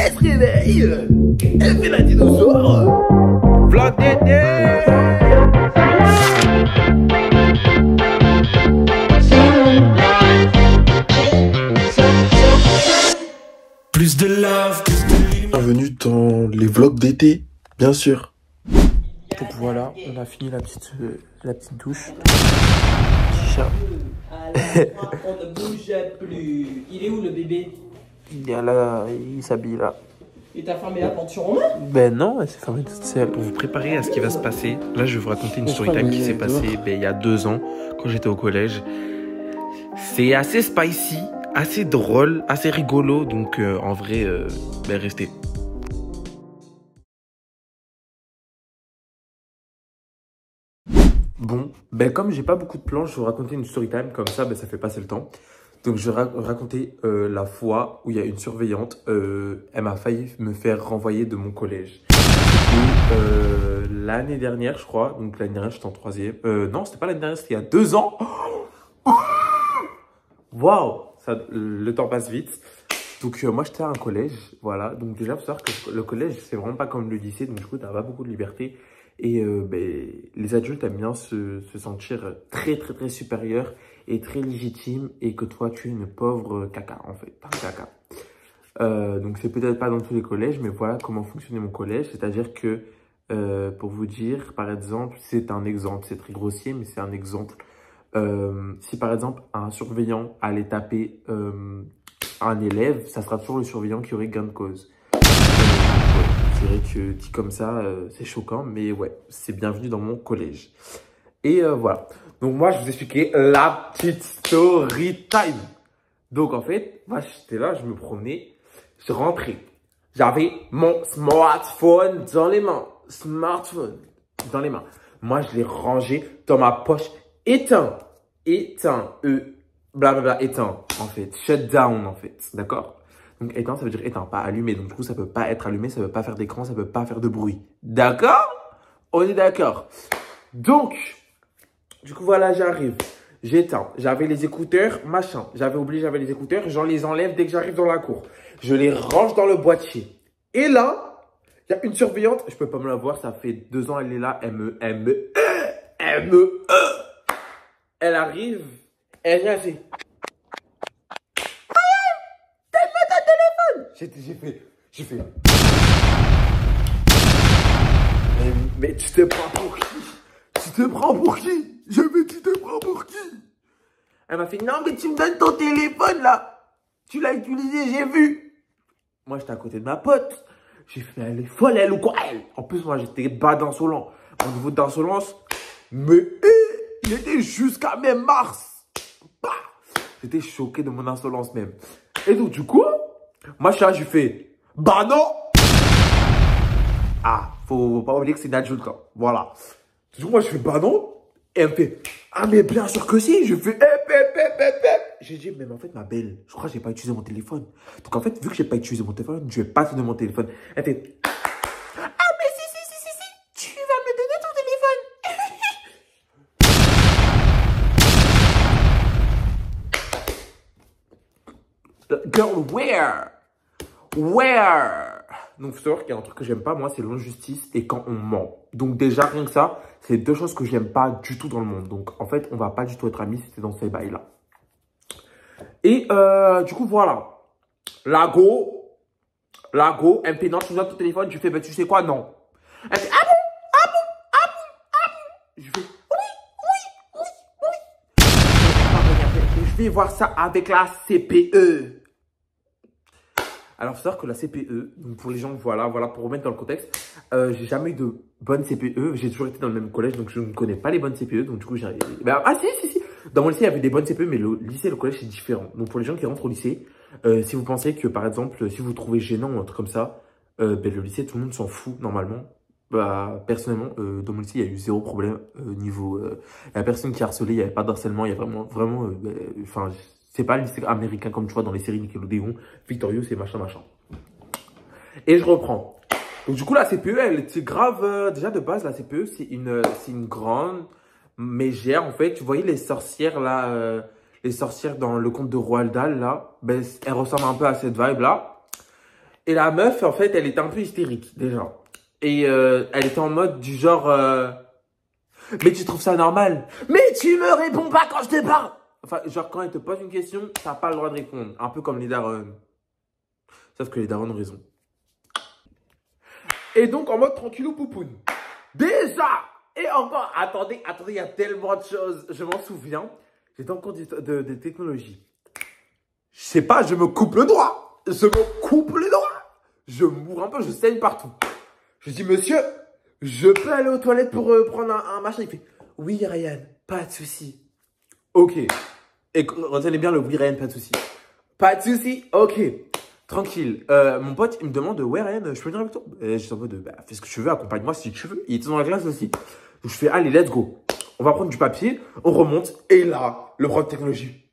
Elle se réveille. Elle fait la dinosaure. Vlog d'été. Plus de love, plus de Bienvenue dans les vlogs d'été, bien sûr. Donc voilà, on a fini la petite douche. Petit chat. On ne bouge plus. Il est où le bébé? Il est là, il s'habille là. Et ta femme est là quand tu rentres? Ben non, elle s'est fermée toute seule. Pour vous préparer à ce qui va se passer, là je vais vous raconter une story time qui s'est passée il y a 2 ans, quand j'étais au collège. C'est assez spicy, assez drôle, assez rigolo, donc en vrai, restez. Bon, comme j'ai pas beaucoup de plans, je vais vous raconter une story time, comme ça, ça fait passer le temps. Donc je vais raconter la fois où il y a une surveillante, elle m'a failli me faire renvoyer de mon collège. C'était l'année dernière, je crois. Donc l'année dernière, j'étais en 3e. Non, c'était pas l'année dernière, c'était il y a 2 ans. Waouh, le temps passe vite. Donc moi, j'étais à un collège, voilà. Donc déjà, il faut savoir que le collège, c'est vraiment pas comme le lycée. Donc du coup, t'as pas beaucoup de liberté. Et les adultes aiment bien se sentir très, très, très supérieurs et très légitimes. Et que toi, tu es une pauvre caca, en fait. Un caca. Donc c'est peut-être pas dans tous les collèges, mais voilà comment fonctionnait mon collège. C'est-à-dire que, pour vous dire, par exemple, c'est un exemple, c'est très grossier, mais c'est un exemple. Si par exemple un surveillant allait taper un élève, ça sera toujours le surveillant qui aurait gain de cause. C'est vrai que dit comme ça, c'est choquant, mais ouais, c'est bienvenu dans mon collège. Et voilà. Donc moi, je vous expliquais la petite story time. Donc en fait, moi j'étais là, je me promenais, je rentrais. J'avais mon smartphone dans les mains. Moi, je l'ai rangé dans ma poche. Éteint, blablabla, éteint, en fait. Shut down, en fait. D'accord? Donc, éteint, ça veut dire éteint, pas allumé. Donc, du coup, ça peut pas être allumé, ça peut pas faire d'écran, ça peut pas faire de bruit. D'accord? On est d'accord. Donc, du coup, voilà, j'arrive. J'éteins. J'avais les écouteurs, machin. J'avais oublié, j'avais les écouteurs. J'en les enlève dès que j'arrive dans la cour. Je les range dans le boîtier. Et là, il y a une surveillante. Je peux pas me la voir, ça fait 2 ans, elle est là. Elle arrive, elle vient, elle fait. Donne-moi ton téléphone! J'ai fait. Mais tu te prends pour qui? Tu te prends pour qui? Tu te prends pour qui? Elle m'a fait, non, mais tu me donnes ton téléphone là. Tu l'as utilisé, j'ai vu. Moi, j'étais à côté de ma pote. J'ai fait, elle est folle, elle ou quoi? Elle. En plus, moi, j'étais bas d'insolent. Au niveau d'insolence, mais. J'étais jusqu'à même mars. Bah, j'étais choqué de mon insolence même. Et donc, du coup, moi, j'ai fait, bah non. Ah, faut pas oublier que c'est une adulte, quoi. Voilà. Du coup, moi, je fais, bah non. Et elle me fait, ah, mais bien sûr que si. Je fais, J'ai dit, mais en fait, ma belle, je crois que j'ai pas utilisé mon téléphone. Donc, en fait, vu que j'ai pas utilisé mon téléphone, je vais pas te donner mon téléphone. Elle fait, girl, where? Donc, faut savoir qu'il y a un truc que j'aime pas, moi, c'est l'injustice et quand on ment. Donc, déjà, rien que ça, c'est 2 choses que j'aime pas du tout dans le monde. Donc, en fait, on va pas du tout être amis si c'est dans ces bails-là. Et, du coup, voilà. Lago, elle me fait, non, tu me donnes ton téléphone. Je fais, tu sais quoi, non. Elle fait, ah bon. Je fais, oui. Je vais voir ça avec la CPE. Alors, il faut savoir que la CPE, donc pour les gens, voilà, pour remettre dans le contexte, j'ai jamais eu de bonne CPE. J'ai toujours été dans le même collège, donc je ne connais pas les bonnes CPE. Donc, du coup, j'arrive. Si. Dans mon lycée, il y avait des bonnes CPE, mais le lycée et le collège, c'est différent. Donc, pour les gens qui rentrent au lycée, si vous pensez que, par exemple, si vous trouvez gênant ou un truc comme ça, le lycée, tout le monde s'en fout, normalement. Bah, personnellement, dans mon lycée, il y a eu 0 problème niveau... la personne qui a harcelé, il n'y avait pas d'harcèlement, il y a vraiment... Enfin... c'est pas le lycée américain comme tu vois dans les séries Nickelodeon, Victorious et machin. Et je reprends. Donc du coup, la CPE, c'est grave. Déjà de base, la CPE, c'est une grande mégère. En fait, tu voyais les sorcières là, les sorcières dans le conte de Roald Dahl là, elles ressemblent un peu à cette vibe là. Et la meuf, en fait, elle était un peu hystérique, déjà. Et elle était en mode du genre... mais tu trouves ça normal? Mais tu me réponds pas quand je te parle! Enfin, genre, quand elle te pose une question, t'as pas le droit de répondre. Un peu comme les darons. Sauf que les darons ont raison. Et donc, en mode tranquillou poupoune. Déjà! Et encore, attendez, il y a tellement de choses. Je m'en souviens. J'étais en cours de technologie. Je sais pas, je me coupe le doigt. Je me coupe le doigt. Je mourre un peu, je saigne partout. Je dis, monsieur, je peux aller aux toilettes pour prendre un machin. Il fait, oui, Ryan, pas de souci. Ok. Et retenez bien le oui, Ryan, pas de souci. Pas de souci, ok. Tranquille. Mon pote, il me demande, ouais, Ryan, je peux venir avec toi? Et je suis en mode, bah, fais ce que tu veux, accompagne-moi si tu veux. Il était dans la classe aussi. Donc je fais, allez, let's go. On va prendre du papier, on remonte. Et là, le prof de technologie.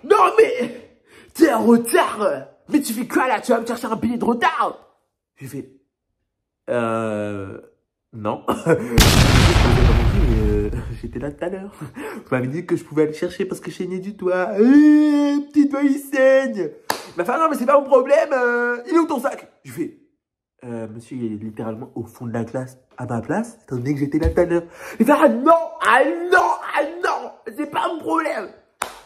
Non, mais t'es en retard. Mais tu fais quoi là? Tu vas me chercher un billet de retard? J'ai fait, non. J'étais là tout à l'heure. Tu m'avais dit que je pouvais aller chercher parce que je saignais du doigt. Petit doigt, il saigne. Il m'a fait, non, mais c'est pas mon problème. Il est où ton sac? Je fais, monsieur, il est littéralement au fond de la classe, à ma place, étant donné que j'étais là tout à l'heure. Il fait, ah non, ah non, ah non, c'est pas mon problème.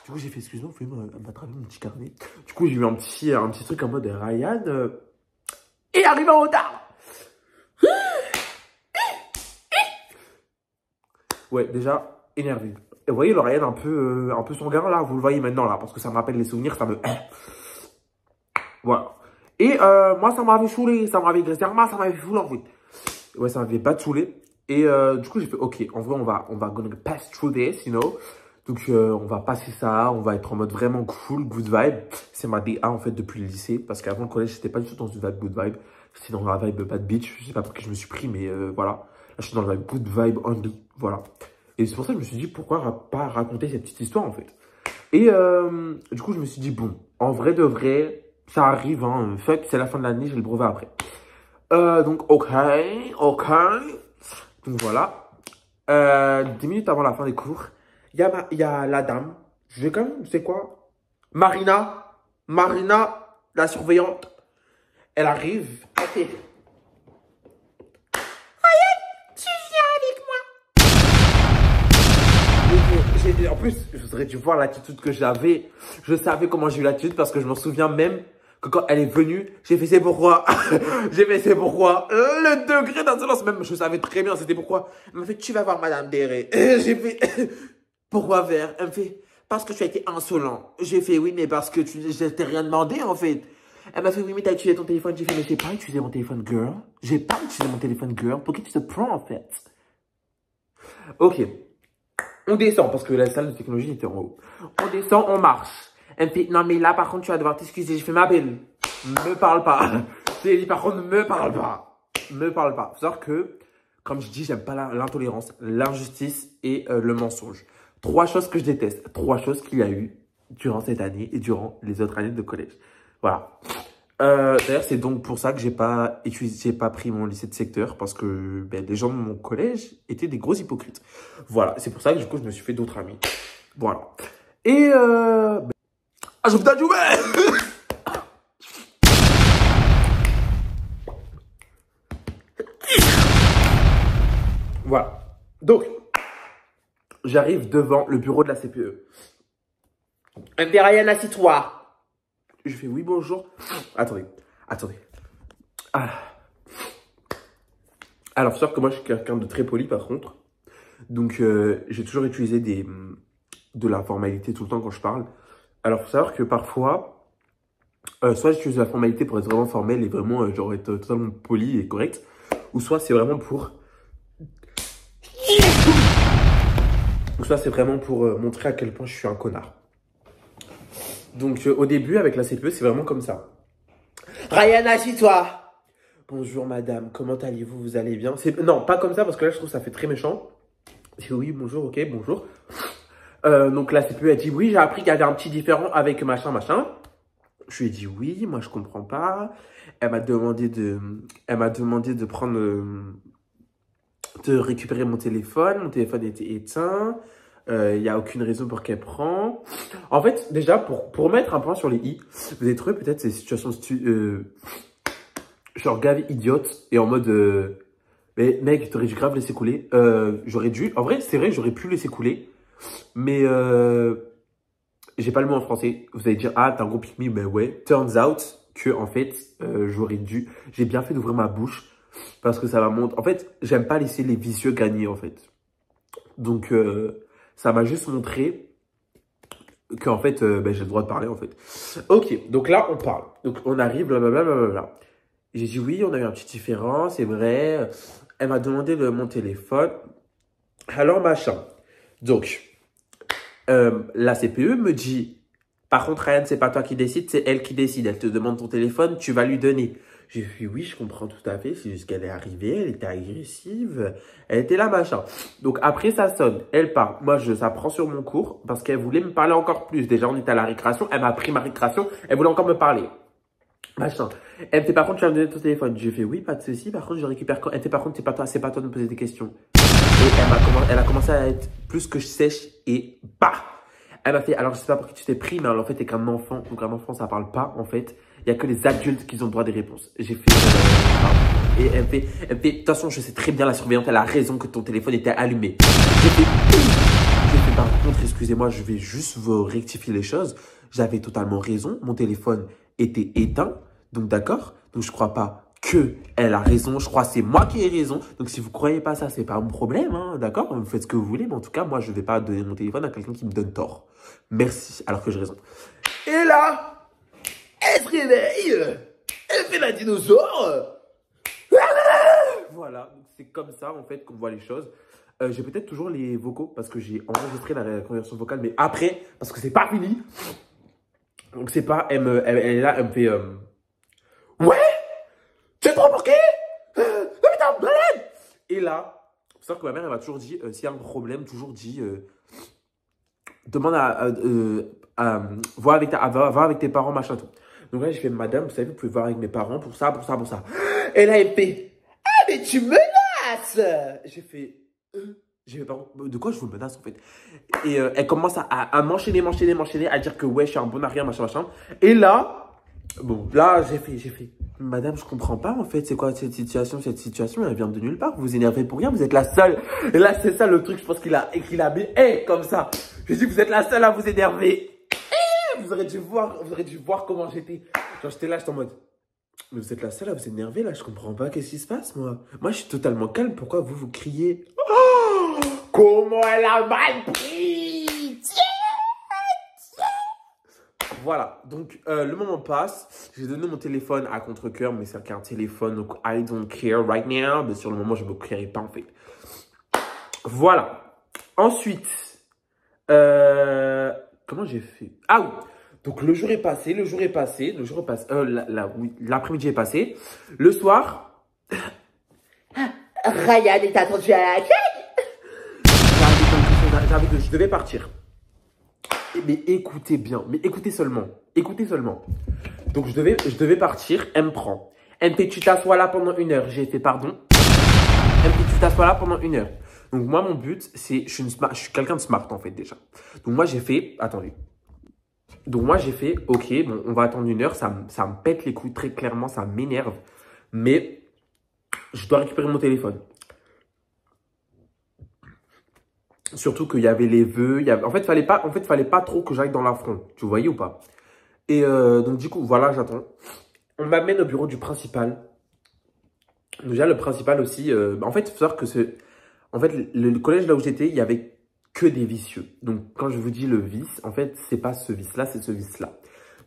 Du coup, j'ai fait, excuse-moi, vous pouvez m'attraper mon petit carnet. Du coup, j'ai eu un petit truc en mode, Ryan, il arrive en retard. Ouais, déjà, énervé. Et vous voyez le Ryan un peu sanguin là, vous le voyez maintenant là, parce que ça me rappelle les souvenirs, ça me... Voilà. Et moi, ça m'avait saoulé, ça m'avait agressé, ça m'avait saoulé en fait. Ouais, ça m'avait pas saoulé. Et du coup, j'ai fait, ok, en vrai, on va gonna pass through this, you know. Donc, on va passer ça, on va être en mode vraiment cool, good vibe. C'est ma DA en fait depuis le lycée, parce qu'avant le collège, j'étais pas du tout dans une vibe good vibe. J'étais dans la vibe bad bitch, je sais pas pour qui je me suis pris, mais voilà. Là, je suis dans la vibe good vibe only, voilà. Et c'est pour ça que je me suis dit, pourquoi pas raconter cette petite histoire en fait. Et du coup, je me suis dit, bon, en vrai de vrai, ça arrive, hein, fuck, c'est la fin de l'année, j'ai le brevet après. Donc, ok. Donc voilà. 10 minutes avant la fin des cours, il y a la dame. Je vais quand même, c'est quoi? Marina, la surveillante. Elle arrive. Ok. En plus, je voudrais dû voir l'attitude que j'avais. Je savais comment j'ai eu l'attitude parce que je me souviens même que quand elle est venue, j'ai fait c'est pourquoi. J'ai fait c'est pourquoi. Le degré d'insolence, même je savais très bien c'était pourquoi. Elle m'a fait tu vas voir Madame Déré. J'ai fait pourquoi faire? Elle me fait parce que tu as été insolent. J'ai fait oui mais parce que je t'ai rien demandé en fait. Elle m'a fait oui mais t'as utilisé ton téléphone. J'ai fait mais j'ai pas utilisé mon téléphone girl. J'ai pas utilisé mon téléphone girl. Pour qui tu te prends en fait? Ok. On descend, parce que la salle de technologie était en haut. On descend, on marche. Elle me fait, non mais là par contre tu vas devoir t'excuser. Je fais ma belle, me parle pas. J'ai dit par contre, me parle pas. Me parle pas. Faut savoir que, comme je dis, j'aime pas l'intolérance, l'injustice et le mensonge. 3 choses que je déteste. 3 choses qu'il y a eu durant cette année et durant les autres années de collège. Voilà. D'ailleurs, c'est donc pour ça que j'ai pas pris mon lycée de secteur parce que ben, les gens de mon collège étaient des gros hypocrites. Voilà, c'est pour ça que du coup, je me suis fait d'autres amis. Voilà. Et ben... ah, je vous donne voilà. Donc, j'arrive devant le bureau de la CPE. Elle me dit, Ryan, assis-toi. Je fais oui, bonjour. Attendez. Alors, faut savoir que moi, je suis quelqu'un de très poli, par contre. Donc, j'ai toujours utilisé de la formalité tout le temps quand je parle. Alors, faut savoir que parfois, soit j'utilise la formalité pour être vraiment formel et vraiment, genre, être totalement poli et correct. Ou soit c'est vraiment pour... montrer à quel point je suis un connard. Donc, au début, avec la CPE, c'est vraiment comme ça. Ryan, assis-toi. Bonjour, madame. Comment allez-vous? Vous allez bien? Non, pas comme ça, parce que là, je trouve que ça fait très méchant. Je dis oui, bonjour, ok, bonjour. Donc, la CPE, elle dit oui, j'ai appris qu'il y avait un petit différent avec machin. Je lui ai dit oui, moi, je comprends pas. Elle m'a demandé de prendre... de récupérer mon téléphone. Mon téléphone était éteint. Il n'y a aucune raison pour qu'elle prend. En fait, déjà, pour mettre un point sur les i, vous avez trouvé peut-être ces situations genre grave idiotes et en mode mais mec, t'aurais dû grave laisser couler. J'aurais dû, en vrai, c'est vrai, j'aurais pu laisser couler, mais j'ai pas le mot en français. Vous allez dire, ah, t'es un gros pick me, mais ouais. Turns out que, en fait, j'ai bien fait d'ouvrir ma bouche parce que ça va montrer. En fait, j'aime pas laisser les vicieux gagner, en fait. Donc, ça m'a juste montré qu'en fait, j'ai le droit de parler, en fait. Ok, donc là, on parle. Donc, on arrive, blablabla. J'ai dit oui, on a eu un petit différent, c'est vrai. Elle m'a demandé mon téléphone. Alors, machin. Donc, la CPE me dit, par contre, Ryan, c'est pas toi qui décide, c'est elle qui décide. Elle te demande ton téléphone, tu vas lui donner. J'ai dit oui, je comprends tout à fait. C'est juste qu'elle est arrivée, elle était agressive. Elle était là, machin. Donc, après, ça sonne. Elle part. Moi, ça prend sur mon cours parce qu'elle voulait me parler encore plus. Déjà, on était à la récréation. Elle m'a pris ma récréation. Elle voulait encore me parler. Machin. Elle me fait, par contre, tu vas me donner ton téléphone. J'ai fait oui, pas de souci. Par contre, je récupère quand. Elle fait, par contre, c'est pas toi de me poser des questions. Et elle a commencé à être plus que sèche et bah! Elle m'a fait, alors je sais pas pour qui tu t'es pris, mais alors, en fait, t'es qu'un enfant. Donc, un enfant, ça parle pas, en fait. Il y a que les adultes qui ont le droit des réponses. J'ai fait, et elle me fait, de toute façon, je sais très bien, la surveillante, elle a raison que ton téléphone était allumé. J'ai fait, par contre, excusez-moi, je vais juste vous rectifier les choses. J'avais totalement raison. Mon téléphone était éteint. Donc, d'accord. Donc, je crois pas que elle a raison. Je crois que c'est moi qui ai raison. Donc, si vous croyez pas ça, c'est pas mon problème. Hein, d'accord. Vous faites ce que vous voulez. Mais en tout cas, moi, je vais pas donner mon téléphone à quelqu'un qui me donne tort. Merci. Alors que j'ai raison. Et là, elle se réveille. Elle fait la dinosaure. Voilà. C'est comme ça, en fait, qu'on voit les choses. J'ai peut-être toujours les vocaux parce que j'ai enregistré la conversation vocale. Mais après, parce que c'est pas fini. Donc, c'est pas, elle est là, elle me fait, ouais, tu es trop pour qui? Putain, malade! Et là, faut savoir que ma mère, elle m'a toujours dit, s'il y a un problème, toujours dit, demande va avec tes parents, machin, tout. Donc là, j'ai fait, madame, vous savez, vous pouvez voir avec mes parents pour ça. Et là, elle me fait, ah, mais tu menaces! J'ai fait, de quoi je vous menace en fait? Et elle commence à m'enchaîner, à dire que ouais, je suis un bon arrière, machin. Et là, bon, là, j'ai fait, madame, je comprends pas en fait, c'est quoi cette situation? Cette situation, elle vient de nulle part, vous vous énervez pour rien, vous êtes la seule. Et là, c'est ça le truc, je pense qu'il a mis, comme ça. J'ai dit, vous êtes la seule à vous énerver. Vous aurez dû voir comment j'étais. Genre, j'étais là, j'étais en mode, mais vous êtes la seule à vous énerver là, je comprends pas, qu'est-ce qui se passe moi? Moi, je suis totalement calme, pourquoi vous criez? Comment elle a mal pris! Voilà, donc le moment passe. J'ai donné mon téléphone à contre-cœur, mais c'est qu'un téléphone, donc I don't care right now. Mais sur le moment, je ne me créerai pas en fait. Voilà. Ensuite, comment j'ai fait? Ah oui, donc le jour est passé, l'après-midi est passé. Le soir, Ryan est attendu à la quête. je devais partir. Mais écoutez bien, mais écoutez seulement. Donc je devais partir, elle me prend. Elle me fait, tu t'assois là pendant 1 heure. J'ai fait, pardon. Elle me fait, tu t'assois là pendant 1 heure. Donc moi, mon but, c'est, je suis quelqu'un de smart en fait déjà. Donc moi, j'ai fait, attendez. Donc moi, j'ai fait, ok, bon, on va attendre 1 heure. Ça me pète les couilles très clairement, ça m'énerve. Mais je dois récupérer mon téléphone. Surtout qu'il y avait les vœux. En fait, fallait pas trop que j'aille dans l'affront. Tu voyais ou pas? Et donc, du coup, voilà, j'attends. On m'amène au bureau du principal. Déjà, le principal aussi. En fait, il faut savoir que le collège là où j'étais, il y avait que des vicieux. Donc, quand je vous dis le vice, en fait, c'est pas ce vice-là, c'est ce vice-là.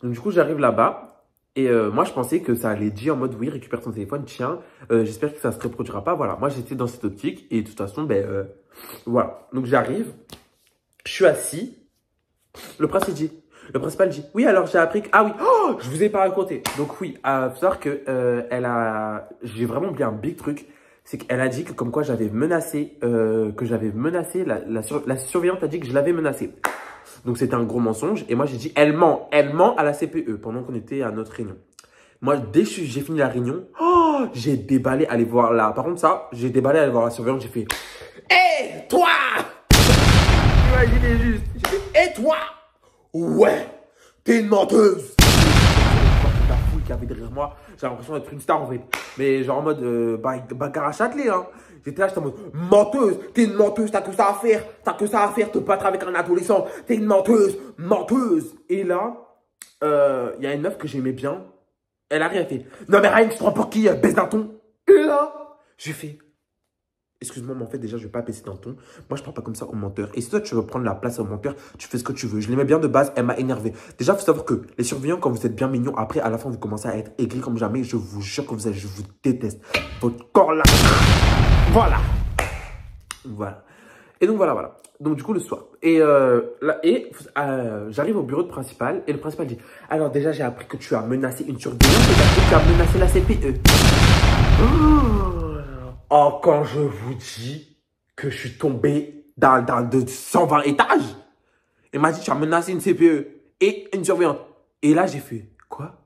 Donc, du coup, j'arrive là-bas. Et moi, je pensais que ça allait dire en mode, oui, récupère ton téléphone, tiens, j'espère que ça se reproduira pas. Voilà, moi, j'étais dans cette optique et de toute façon, voilà. Donc, j'arrive, je suis assis, le principal dit, oui, alors j'ai appris que, ah oui, oh, je vous ai pas raconté. Donc, oui, faut savoir que j'ai vraiment oublié un big truc, c'est qu'elle a dit que comme quoi j'avais menacé, la surveillante a dit que je l'avais menacé. Donc, c'était un gros mensonge. Et moi, j'ai dit, elle ment à la CPE pendant qu'on était à notre réunion. Moi, dès que j'ai fini la réunion, oh, j'ai déballé aller voir la... Par contre, j'ai déballé aller voir la surveillante. J'ai fait, hé, toi! Imaginez juste. J'ai fait, et toi? Ouais, t'es une menteuse. La foule qui avait derrière moi, j'ai l'impression d'être une star en fait. Mais genre en mode bagarre à Châtelet, hein. J'étais là, j'étais en mode menteuse, t'es une menteuse, t'as que ça à faire, te battre avec un adolescent, t'es une menteuse. Et là, y a une meuf que j'aimais bien, elle arrive, elle fait, non mais Ryan, tu te prends pour qui, baisse d'un ton? Et là, j'ai fait, excuse-moi, mais en fait, déjà, je vais pas baisser d'un ton. Moi, je parle pas comme ça au menteur. Et si toi, tu veux prendre la place au menteur, tu fais ce que tu veux. Je l'aimais bien de base, elle m'a énervé. Déjà, il faut savoir que les surveillants, quand vous êtes bien mignons, après, à la fin, vous commencez à être aigris comme jamais. Je vous jure que je vous déteste. Votre corps là. Voilà. Et donc, voilà. Donc, du coup, le soir. J'arrive au bureau de principal. Et le principal dit, alors déjà, j'ai appris que tu as menacé une surveillante et que tu as menacé la CPE. Oh, quand je vous dis que je suis tombé dans de 120 étages, il m'a dit, tu as menacé une CPE et une surveillante. Et là, j'ai fait, quoi?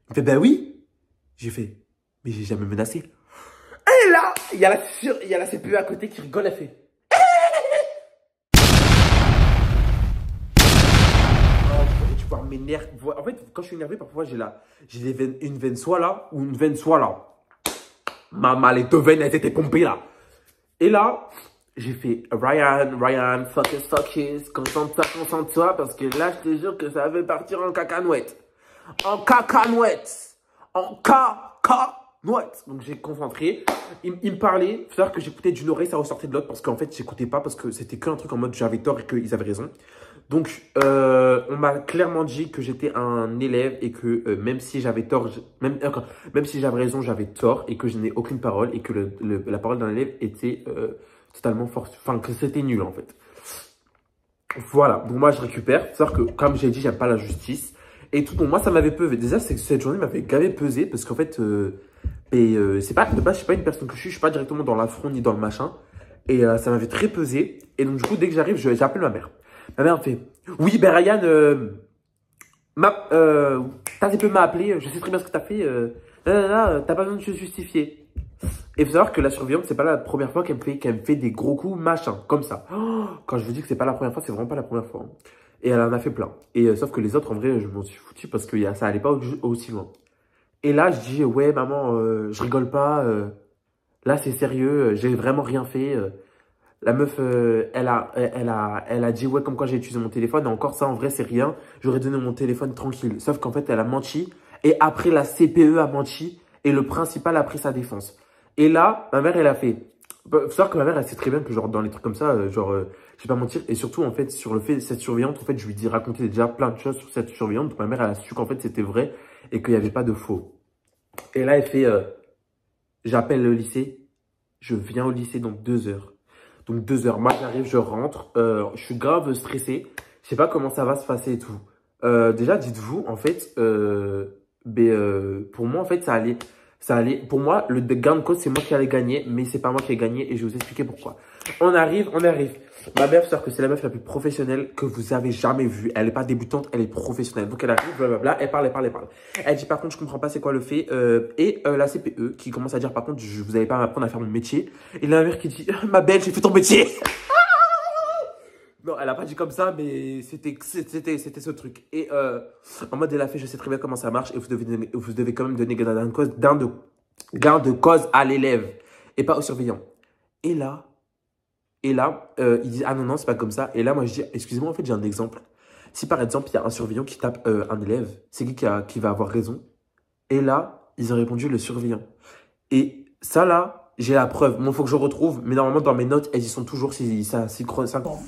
Il me fait, ben oui. J'ai fait, mais j'ai jamais menacé. Et là, il y a la CPE à côté qui rigole, elle fait. Tu vois, m'énerve. En fait, quand je suis énervé, parfois, j'ai une veine soit là ou une veine soit là. Maman, les deux veines, elles étaient pompées là. Et là, j'ai fait Ryan, focus, concentre-toi, parce que là, je te jure que ça va partir en cacanouette. Donc, j'ai concentré. Il me parlait. Il faut savoir que j'écoutais d'une oreille, ça ressortait de l'autre, parce qu'en fait, j'écoutais pas, parce que c'était qu'un truc en mode j'avais tort et qu'ils avaient raison. Donc, on m'a clairement dit que j'étais un élève et que même si j'avais tort, même si j'avais raison, j'avais tort et que je n'ai aucune parole et que la parole d'un élève était totalement forte. Enfin, que c'était nul en fait. Voilà, donc moi je récupère. C'est-à-dire que comme j'ai dit, j'aime pas la justice. Et tout, donc moi ça m'avait pesé. Déjà, cette journée m'avait gavé pesé parce qu'en fait, c'est pas, de base, je suis pas une personne que je suis pas directement dans l'affront ni dans le machin. Et ça m'avait très pesé. Et donc, du coup, dès que j'arrive, j'appelle ma mère. Ma mère me fait, oui, ben Ryan, ta CPE m'a appelé, je sais très bien ce que t'as fait, t'as pas besoin de se justifier. Et il faut savoir que la surveillante, c'est pas la première fois qu'elle me fait des gros coups, machin, comme ça. Oh, quand je vous dis que c'est pas la première fois, c'est vraiment pas la première fois. Hein. Et elle en a fait plein. Et sauf que les autres, en vrai, je m'en suis foutu parce que ça allait pas aussi loin. Et là, je dis, ouais, maman, je rigole pas, là, c'est sérieux, j'ai vraiment rien fait. La meuf, elle a dit, ouais, comme quoi j'ai utilisé mon téléphone. Et encore ça, en vrai, c'est rien. J'aurais donné mon téléphone tranquille. Sauf qu'en fait, elle a menti. Et après, la CPE a menti. Et le principal a pris sa défense. Et là, ma mère, elle a fait. Faut savoir que ma mère, elle sait très bien que, genre, dans les trucs comme ça, je vais pas mentir. Et surtout, en fait, sur le fait, cette surveillante, en fait, je lui dis raconter déjà plein de choses sur cette surveillante. Donc, ma mère, elle a su qu'en fait, c'était vrai. Et qu'il n'y avait pas de faux. Et là, elle fait, j'appelle le lycée. Je viens au lycée dans 2 heures. Donc 2 heures, moi j'arrive, je rentre, je suis grave stressé, je sais pas comment ça va se passer et tout. Déjà, dites-vous, en fait, pour moi, en fait, ça allait, pour moi, le gain de cause, c'est moi qui allais gagner, mais c'est pas moi qui ai gagné et je vais vous expliquer pourquoi. On arrive. Ma mère, c'est que c'est la meuf la plus professionnelle que vous avez jamais vue. Elle est pas débutante, elle est professionnelle. Donc elle arrive, blablabla, elle parle. Elle dit par contre, je comprends pas c'est quoi le fait. La CPE qui commence à dire par contre, vous allez pas m'apprendre à faire mon métier. Et la mère qui dit, ma belle, j'ai fait ton métier. Non, elle a pas dit comme ça, mais c'était ce truc. Et en mode, elle a fait, je sais très bien comment ça marche et vous devez quand même donner gain de cause à l'élève et pas au surveillant. Et là, ils disent, ah non, c'est pas comme ça. Et là, moi, je dis, excusez-moi, en fait, j'ai un exemple. Si par exemple, il y a un surveillant qui tape un élève, c'est qui va avoir raison? Et là, ils ont répondu le surveillant. Et ça, là, j'ai la preuve. Bon, il faut que je retrouve, mais normalement, dans mes notes, elles y sont toujours si ça synchronise. On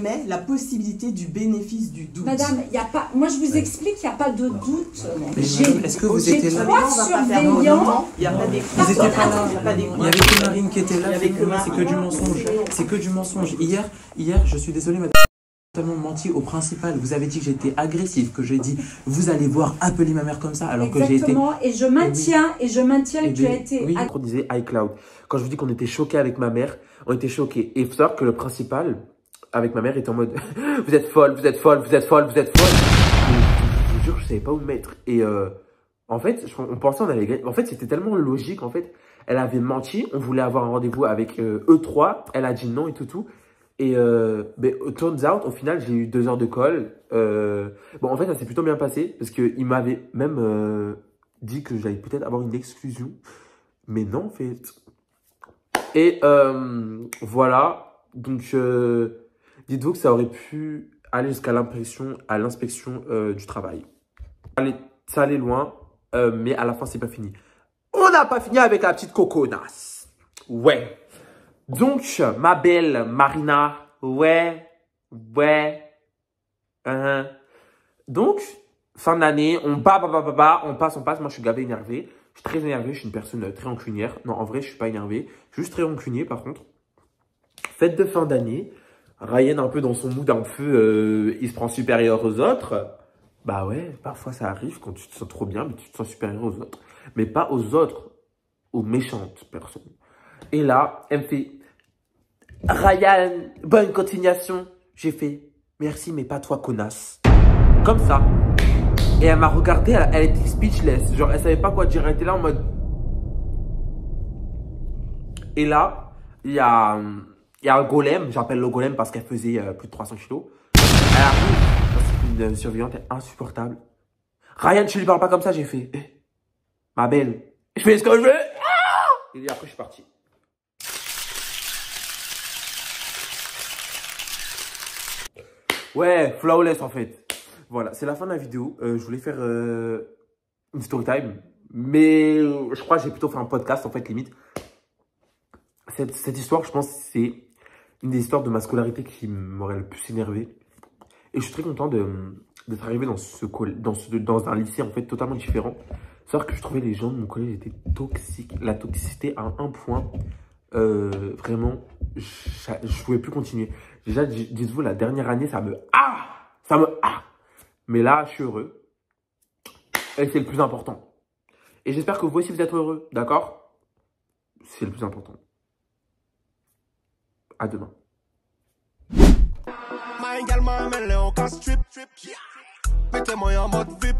met la possibilité du bénéfice du doute. Madame, il y a pas. Moi, je vous explique, il n'y a pas de doute. Est-ce que vous étiez là? 3 surveillants. Il n'y a pas des. Vous étiez pas là. Il n'y a pas des. Il y avait que Marine qui était là. C'est que du mensonge. C'est que du mensonge. Hier, je suis désolé, madame. Totalement menti au principal. Vous avez dit que j'étais agressif, que j'ai dit vous allez voir appeler ma mère comme ça alors que j'ai été. Exactement. Et je maintiens que tu as été. Oui, on disait iCloud. Quand je vous dis qu'on était choqués avec ma mère, on était choqués. Et il faut savoir que le principal avec ma mère était en mode vous êtes folle. Et je vous jure, je savais pas où me mettre. Et en fait, on pensait on allait gagner. En fait, c'était tellement logique. En fait, elle avait menti. On voulait avoir un rendez-vous avec eux 3. Elle a dit non et tout. Et turns out, au final, j'ai eu 2 heures de colle. Bon, en fait, ça s'est plutôt bien passé parce qu'il m'avait même dit que j'allais peut-être avoir une exclusion. Mais non, en fait. Et voilà. Donc, dites-vous que ça aurait pu aller jusqu'à l'inspection du travail. Ça allait loin, mais à la fin, c'est pas fini. On n'a pas fini avec la petite coconasse. Ouais. Donc, ma belle Marina, ouais. Donc, fin d'année, on passe. Moi, je suis gavé énervé. Je suis très énervé, je suis une personne très rancunière. Non, en vrai, je suis pas énervé. Je suis juste très rancunier, par contre. Fête de fin d'année. Ryan, un peu dans son mood, un peu, il se prend supérieur aux autres. Bah ouais, parfois ça arrive quand tu te sens trop bien, mais tu te sens supérieur aux autres. Mais pas aux autres, aux méchantes personnes. Et là, elle me fait « Ryan, bonne continuation !» J'ai fait « Merci, mais pas toi, connasse !» Comme ça. Et elle m'a regardé, elle était speechless. Genre, elle savait pas quoi dire. Elle était là en mode... Et là, il y a un golem. J'appelle le golem parce qu'elle faisait plus de 300 kilos. Elle arrive. Une surveillante est insupportable. Ryan, tu lui parles pas comme ça, j'ai fait. Ma belle, je fais ce que je veux. Et après, je suis parti. Ouais, flawless en fait. Voilà, c'est la fin de la vidéo. Je voulais faire une story time. Mais je crois que j'ai plutôt fait un podcast en fait, limite. Cette histoire, je pense, c'est une des histoires de ma scolarité qui m'aurait le plus énervé. Et je suis très content d'être arrivé dans un lycée en fait totalement différent. C'est-à-dire que je trouvais les gens de mon collège étaient toxiques. La toxicité à un point, vraiment, je pouvais plus continuer. Déjà, dites-vous, la dernière année, ça me... Mais là, je suis heureux. Et c'est le plus important. Et j'espère que vous aussi, vous êtes heureux, d'accord? C'est le plus important. À demain. Également mêlé en casse trip. Mettez-moi en mode VIP.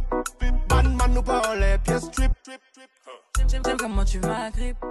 Man, nous parle les pièces trip. J'aime comment tu m'agrippes.